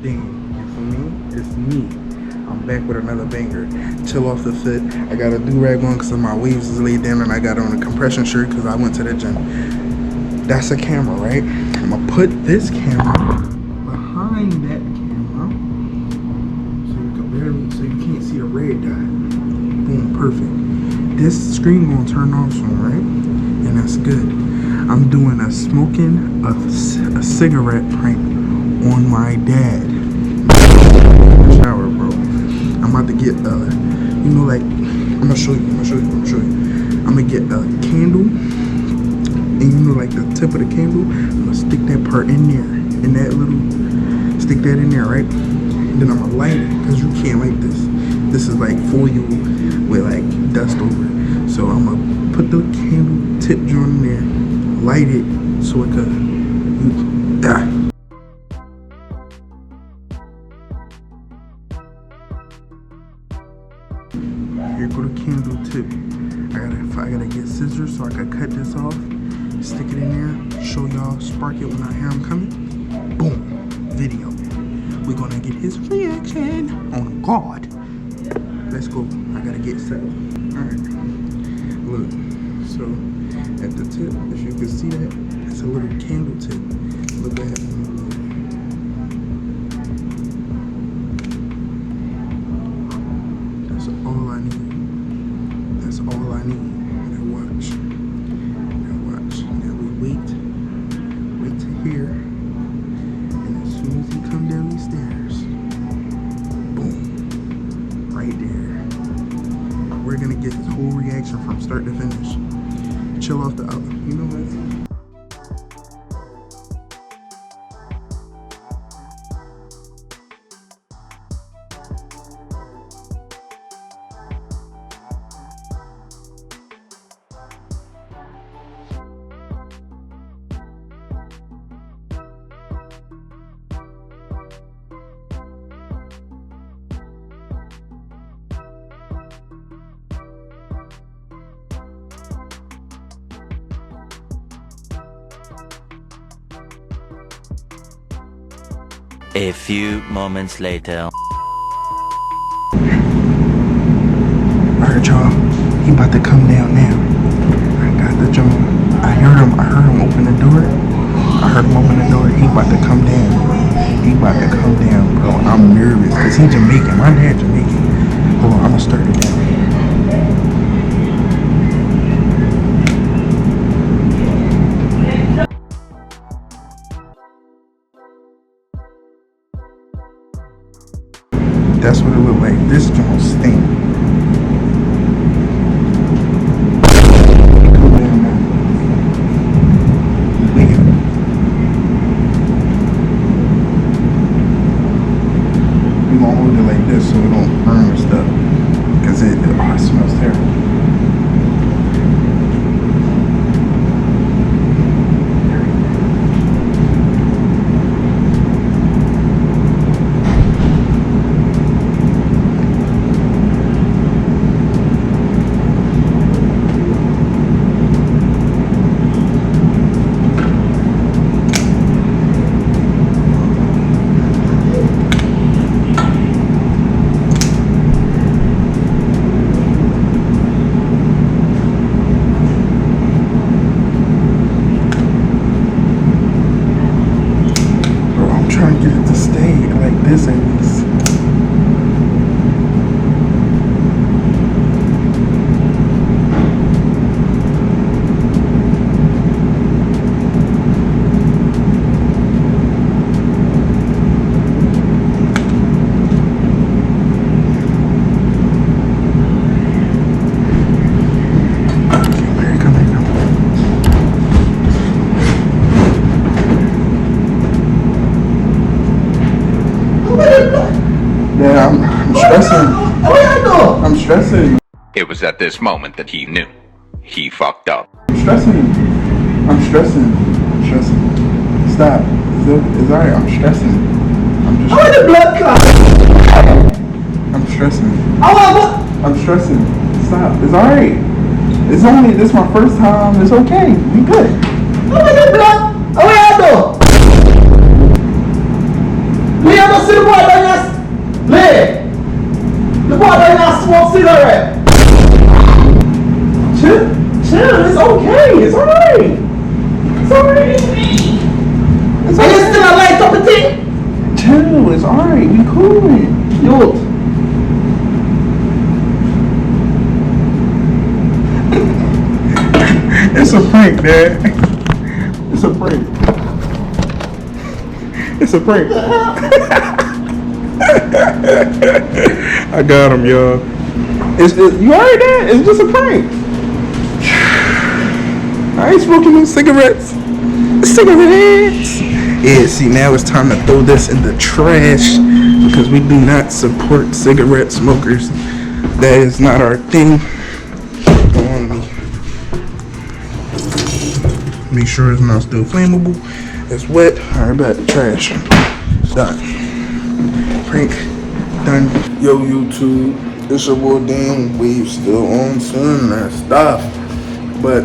thing. And for me, it's me. I'm back with another banger. Chill off the fit. I got a do-rag on because my waves is laid down, and I got on a compression shirt because I went to the gym. That's a camera, right? I'm gonna put this camera behind that camera so you can't see the red dot. Boom, perfect. This screen gonna turn off soon, right? And that's good. I'm doing a smoking a cigarette prank on my dad. Shower, bro. I'm about to get you know, like, I'm gonna show you. I'm gonna get a candle, and you know, like the tip of the candle, I'm gonna stick that part in there, stick that in there, right? And then I'm gonna light it, because you can't light this. This is like foil with like dust over it. So I'm gonna put the candle tip joint in there, light it so it could Here go the candle tip. I gotta get scissors so I can cut this off, stick it in there, show y'all, spark it when I hear him coming. Boom, video. We're gonna get his reaction on God. Let's go. I gotta get set. Alright. Look. So at the tip, if you can see that, it's a little candle tip. Look at that. That's all I need. That's all I need. Now watch. Now we wait to hear. And as soon as he come down these stairs, boom, right there. We're gonna get his whole reaction from start to finish. Chill off the other. You know what? A few moments later. Alright, y'all. He about to come down now. I got the jump. I heard him open the door. He about to come down. Bro. I'm nervous because he's Jamaican. My dad Jamaican. Hold on, I'm gonna start it down. That's what it looked like. This joint stink. We gonna hold it like this so it don't burn or stuff. Cause it smells terrible. This at least. Yeah, I'm stressing. I'm stressing. It was at this moment that he knew. He fucked up. I'm stressing. Stop. It's alright. I'm stressing. I'm just. I want the blood clot. I'm stressing. I want what? I'm stressing. Stop. It's alright. It's only this my first time. It's okay. We good. I want the blood. I want the. We have a alright. We coolin'. Yo. It's a prank, Dad. It's a prank. It's a prank. I got him, y'all. You alright, Dad? It's just a prank. I ain't smoking no cigarettes. Cigarettes. Yeah, see, now it's time to throw this in the trash because we do not support cigarette smokers. That is not our thing. Go on me. Make sure it's not still flammable. It's wet. Alright, back to trash. Done. Prank done. Yo, YouTube. It's your boy Dan. We still on some that stuff. But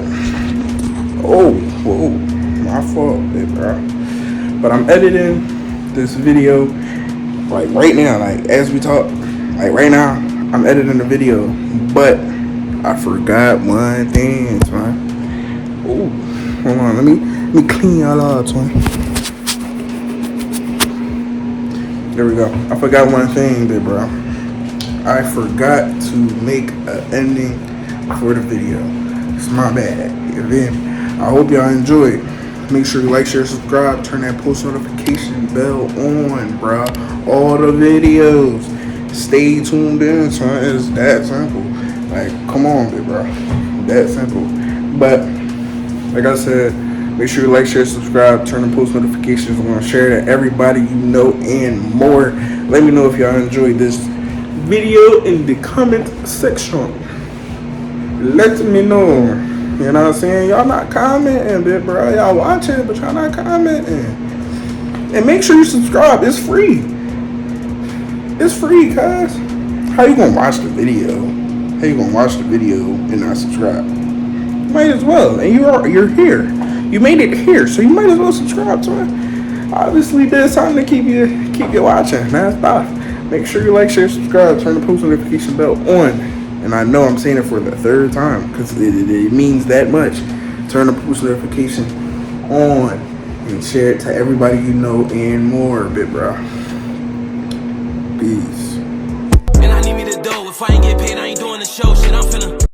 whoa, my fault, baby, bro. But I'm editing this video like right now, like as we talk, like right now, I'm editing the video, but I forgot one thing, man. Oh, hold on, let me clean y'all out, man. There we go. I forgot one thing, baby, bro. I forgot to make an ending for the video. It's my bad. You feel me? I hope y'all enjoyed. Make sure you like, share, subscribe, turn that post notification bell on, bro. All the videos. Stay tuned in, son. It's that simple. Like, come on, big bro. That simple. But like I said, make sure you like, share, subscribe, turn the post notifications on, share to everybody you know and more. Let me know if y'all enjoyed this video in the comment section. Let me know. You know what I'm saying? Y'all not commenting, bit bro. Y'all watching, but y'all not commenting. And make sure you subscribe. It's free. It's free, cuz. How you gonna watch the video? How you gonna watch the video and not subscribe? Might as well. And you're here. You made it here, so you might as well subscribe to it. Obviously, there's something to keep you watching. That's stuff. Make sure you like, share, subscribe, turn the post notification bell on. And I know I'm saying it for the third time because it means that much. Turn the post notification on and share it to everybody you know and more, bit bro. Peace. And I need me to do. If I ain't get paid, I ain't doing the show. Shit, I'm finna.